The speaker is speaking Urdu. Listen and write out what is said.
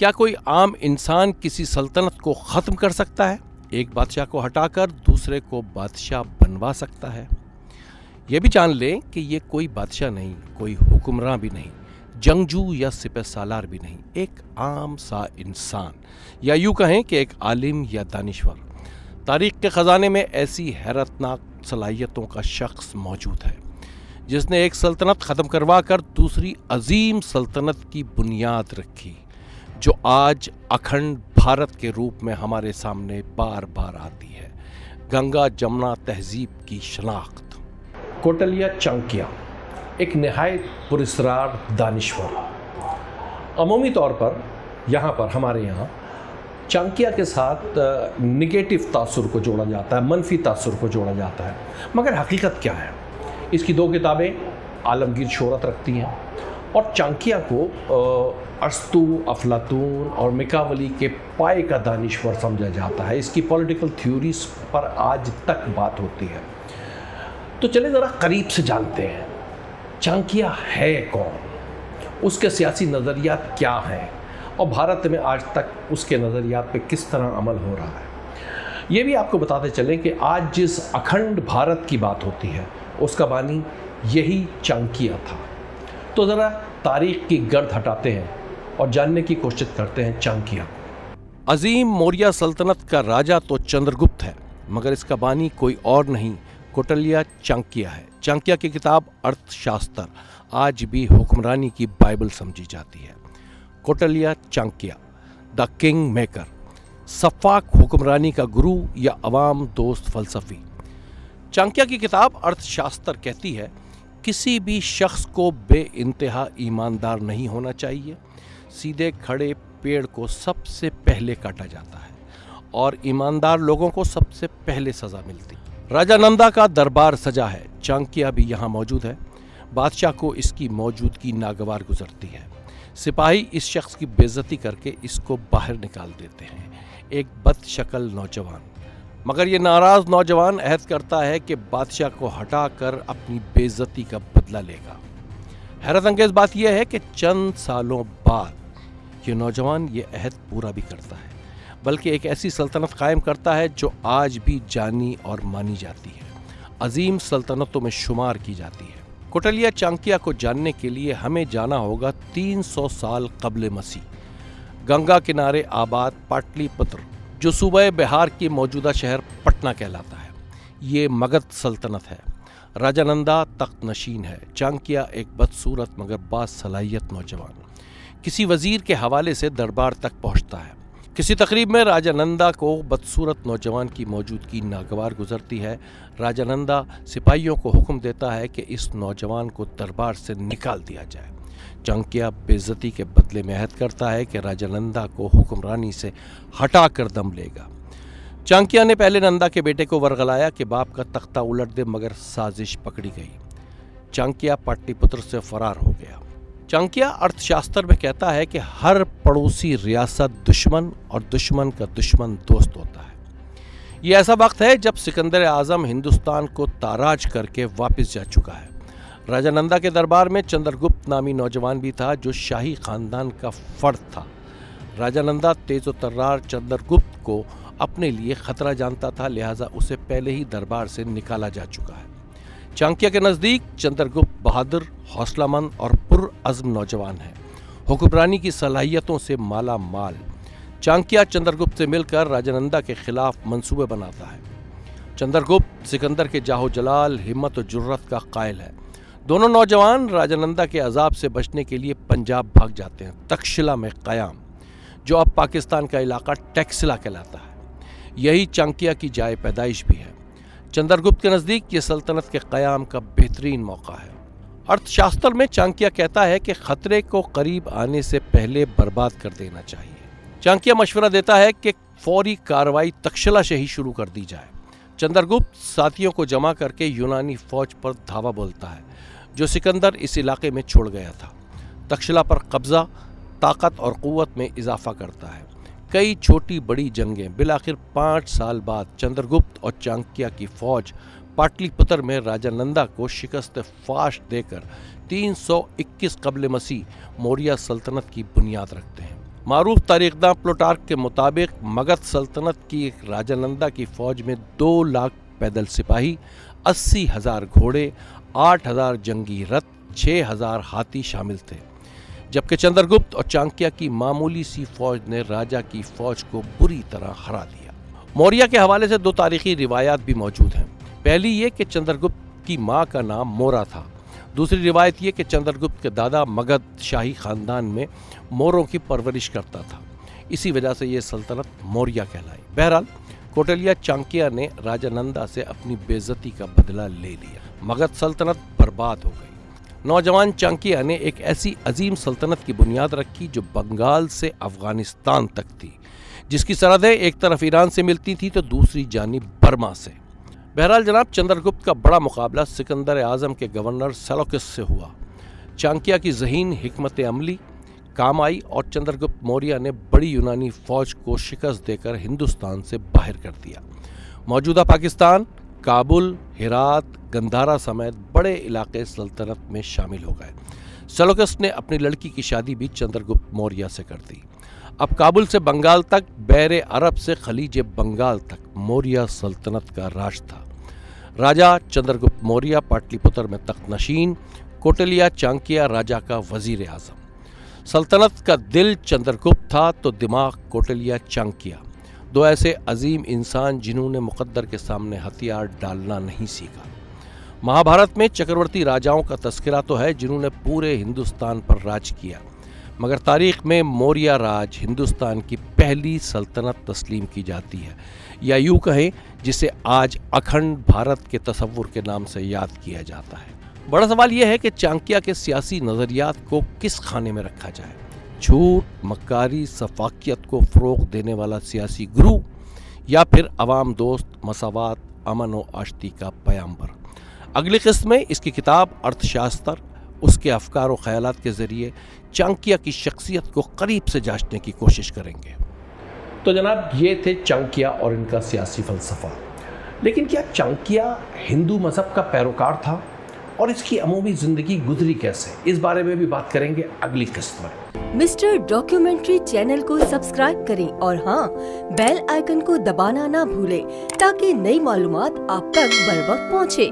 کیا کوئی عام انسان کسی سلطنت کو ختم کر سکتا ہے؟ ایک بادشاہ کو ہٹا کر دوسرے کو بادشاہ بنوا سکتا ہے؟ یہ بھی جان لیں کہ یہ کوئی بادشاہ نہیں، کوئی حکمراں بھی نہیں، جنگجو یا سپہ سالار بھی نہیں، ایک عام سا انسان، یا یوں کہیں کہ ایک عالم یا دانشور۔ تاریخ کے خزانے میں ایسی حیرتناک صلاحیتوں کا شخص موجود ہے جس نے ایک سلطنت ختم کروا کر دوسری عظیم سلطنت کی بنیاد رکھی، جو آج اکھنڈ بھارت کے روپ میں ہمارے سامنے بار بار آتی ہے، گنگا جمنا تہذیب کی شناخت۔ کوٹلیا چانکیہ ایک نہایت پراسرار دانشور۔ عمومی طور پر ہمارے یہاں چانکیہ کے ساتھ نگیٹو تاثر کو جوڑا جاتا ہے، منفی تاثر کو جوڑا جاتا ہے، مگر حقیقت کیا ہے؟ اس کی 2 کتابیں عالمگیر شہرت رکھتی ہیں، اور چانکیہ کو ارسطو، افلاطون اور میکاولی کے پائے کا دانشور سمجھا جاتا ہے۔ اس کی پولیٹیکل تھیوریز پر آج تک بات ہوتی ہے۔ تو چلے ذرا قریب سے جانتے ہیں چانکیہ ہے کون، اس کے سیاسی نظریات کیا ہیں، اور بھارت میں آج تک اس کے نظریات پہ کس طرح عمل ہو رہا ہے۔ یہ بھی آپ کو بتاتے چلیں کہ آج جس اکھنڈ بھارت کی بات ہوتی ہے اس کا بانی یہی چانکیہ تھا۔ تو ذرا تاریخ کی گرد ہٹاتے ہیں اور جاننے کی کوشش کرتے ہیں چانکیہ کو۔ عظیم موریہ سلطنت کا راجا تو چندرگپت ہے، مگر اس کا بانی کوئی اور نہیں، کوٹلیا چانکیہ ہے۔ چانکیہ کی کتاب ارتھ شاستر آج بھی حکمرانی کی بائبل سمجھی جاتی ہے۔ کوٹلیا چانکیہ، دا کنگ میکر، شفاق حکمرانی کا گرو یا عوام دوست فلسفی۔ چانکیہ کی کتاب ارتھ شاستر کہتی ہے کسی بھی شخص کو بے انتہا ایماندار نہیں ہونا چاہیے، سیدھے کھڑے پیڑ کو سب سے پہلے کاٹا جاتا ہے اور ایماندار لوگوں کو سب سے پہلے سزا ملتی۔ راجا نندا کا دربار سجا ہے، چانکیہ بھی یہاں موجود ہے۔ بادشاہ کو اس کی موجودگی ناگوار گزرتی ہے، سپاہی اس شخص کی بے عزتی کر کے اس کو باہر نکال دیتے ہیں۔ ایک بد شکل نوجوان، مگر یہ ناراض نوجوان عہد کرتا ہے کہ بادشاہ کو ہٹا کر اپنی بے عزتی کا بدلہ لے گا۔ حیرت انگیز بات یہ ہے کہ چند سالوں بعد یہ نوجوان یہ عہد پورا بھی کرتا ہے، بلکہ ایک ایسی سلطنت قائم کرتا ہے جو آج بھی جانی اور مانی جاتی ہے، عظیم سلطنتوں میں شمار کی جاتی ہے۔ کوٹلیا چانکیہ کو جاننے کے لیے ہمیں جانا ہوگا 300 سال قبل مسیح، گنگا کنارے آباد پاٹلی پتر، جو صوبہ بہار کی موجودہ شہر پٹنہ کہلاتا ہے۔ یہ مگدھ سلطنت ہے۔ راجا نندا تخت نشین ہے۔ چانکیہ ایک بدصورت مگر باصلاحیت نوجوان کسی وزیر کے حوالے سے دربار تک پہنچتا ہے۔ کسی تقریب میں راجا نندا کو بدصورت نوجوان کی موجودگی ناگوار گزرتی ہے۔ راجا نندا سپاہیوں کو حکم دیتا ہے کہ اس نوجوان کو دربار سے نکال دیا جائے۔ چانکیہ بے عزتی کے بدلے میں عہد کرتا ہے کہ راجا نندا کو حکمرانی سے ہٹا کر دم لے گا۔ چانکیہ نے پہلے نندا کے بیٹے کو ورغلایا کہ باپ کا تختہ الٹ دے، مگر سازش پکڑی گئی۔ چانکیہ پاٹلی پتر سے فرار ہو گیا۔ چانکیہ ارتھ شاستر میں کہتا ہے کہ ہر پڑوسی ریاست دشمن اور دشمن کا دشمن دوست ہوتا ہے۔ یہ ایسا وقت ہے جب سکندر اعظم ہندوستان کو تاراج کر کے واپس جا چکا ہے۔ راجا نندا کے دربار میں چندرگپت نامی نوجوان بھی تھا جو شاہی خاندان کا فرد تھا۔ راجا نندا تیز و ترار چندرگپت کو اپنے لیے خطرہ جانتا تھا، لہٰذا اسے پہلے ہی دربار سے نکالا جا چکا ہے۔ چانکیہ کے نزدیک چندرگپت بہادر، حوصلہ مند اور پرعزم نوجوان ہے، حکمرانی کی صلاحیتوں سے مالا مال۔ چانکیہ چندرگپت سے مل کر راجا نندا کے خلاف منصوبے بناتا ہے۔ چندرگپت سکندر کے جاہ و جلال، ہمت و جرت کا قائل ہے۔ دونوں نوجوان راجا نندا کے عذاب سے بچنے کے لیے پنجاب بھاگ جاتے ہیں، تکشلا میں قیام، جو اب پاکستان کا علاقہ ٹیکسلا کہلاتا ہے۔ یہی چانکیہ کی جائے پیدائش بھی ہے۔ چندرگپت کے نزدیک یہ سلطنت کے قیام کا بہترین موقع ہے۔ ارتھ شاستر میں چانکیہ کہتا ہے کہ خطرے کو قریب آنے سے پہلے برباد کر دینا چاہیے۔ چانکیہ مشورہ دیتا ہے کہ فوری کارروائی تکشلا سے ہی شروع کر دی جائے۔ چندرگپت ساتھیوں کو جمع کر کے یونانی فوج پر دھاوا بولتا ہے جو سکندر اس علاقے میں چھوڑ گیا تھا۔ تکشلا پر قبضہ طاقت اور قوت میں اضافہ کرتا ہے۔ کئی چھوٹی بڑی جنگیں، بالآخر 5 سال بعد چندرگپت اور چانکیہ کی فوج پاٹلی پتر میں راجا نندا کو شکست فاش دے کر 321 قبل مسیح موریہ سلطنت کی بنیاد رکھتے ہیں۔ معروف تاریخ داں پلوٹارک کے مطابق مگدھ سلطنت کی ایک راجانندا کی فوج میں 2 لاکھ پیدل سپاہی، 80,000 گھوڑے، 8,000 جنگی رتھ، 6,000 ہاتھی شامل تھے، جبکہ چندرگپت اور چانکیہ کی معمولی سی فوج نے راجا کی فوج کو بری طرح ہرا دیا۔ موریہ کے حوالے سے 2 تاریخی روایات بھی موجود ہیں۔ پہلی یہ کہ چندرگپت کی ماں کا نام مورا تھا، دوسری روایت یہ کہ چندرگپت کے دادا مگدھ شاہی خاندان میں موروں کی پرورش کرتا تھا، اسی وجہ سے یہ سلطنت موریہ کہلائی۔ بہرحال کوٹلیہ چانکیہ نے راجانندا سے اپنی بے عزتی کا بدلہ لے لیا، مگدھ سلطنت برباد ہو گئی۔ نوجوان چانکیہ نے ایک ایسی عظیم سلطنت کی بنیاد رکھی جو بنگال سے افغانستان تک تھی، جس کی سرحدیں ایک طرف ایران سے ملتی تھی تو دوسری جانب برما سے۔ بہرحال جناب، چندرگپت کا بڑا مقابلہ سکندر اعظم کے گورنر سیلوکس سے ہوا۔ چانکیہ کی ذہین حکمت عملی کام آئی اور چندرگپت موریہ نے بڑی یونانی فوج کو شکست دے کر ہندوستان سے باہر کر دیا۔ موجودہ پاکستان، کابل، ہرات، گندھارا سمیت بڑے علاقے سلطنت میں شامل ہو گئے۔ سیلوکس نے اپنی لڑکی کی شادی بھی چندرگپت موریہ سے کر دی۔ اب کابل سے بنگال تک، بحر عرب سے خلیج بنگال تک موریہ سلطنت کا راج تھا۔ راجا چندرگپت موریہ پاٹلی پتر میں تخت نشین، کوٹلیہ چانکیہ راجا کا وزیر اعظم۔ سلطنت کا دل چندرگپت تھا تو دماغ کوٹلیہ چانکیہ، 2 ایسے عظیم انسان جنہوں نے مقدر کے سامنے ہتھیار ڈالنا نہیں سیکھا۔ مہابھارت میں چکرورتی راجاؤں کا تذکرہ تو ہے جنہوں نے پورے ہندوستان پر راج کیا، مگر تاریخ میں موریہ راج ہندوستان کی پہلی سلطنت تسلیم کی جاتی ہے، یا یوں کہیں جسے آج اکھنڈ بھارت کے تصور کے نام سے یاد کیا جاتا ہے۔ بڑا سوال یہ ہے کہ چانکیہ کے سیاسی نظریات کو کس خانے میں رکھا جائے؟ جھوٹ، مکاری، سفاکیت کو فروغ دینے والا سیاسی گرو، یا پھر عوام دوست، مساوات، امن و آشتی کا پیامبر؟ اگلی قسط میں اس کی کتاب ارتھ شاستر، اس کے افکار و خیالات کے ذریعے چانکیہ کی شخصیت کو قریب سے جانچنے کی کوشش کریں گے۔ تو جناب، یہ تھے چانکیہ اور ان کا سیاسی فلسفہ۔ لیکن کیا چانکیہ ہندو مذہب کا پیروکار تھا؟ اور اس کی عمومی زندگی گزری کیسے؟ اس بارے میں بھی بات کریں گے اگلی قسط میں۔ مسٹر ڈاکیومنٹری چینل کو سبسکرائب کریں اور ہاں، بیل آئیکن کو دبانا نہ بھولیں تاکہ نئی معلومات آپ تک بر وقت پہنچے۔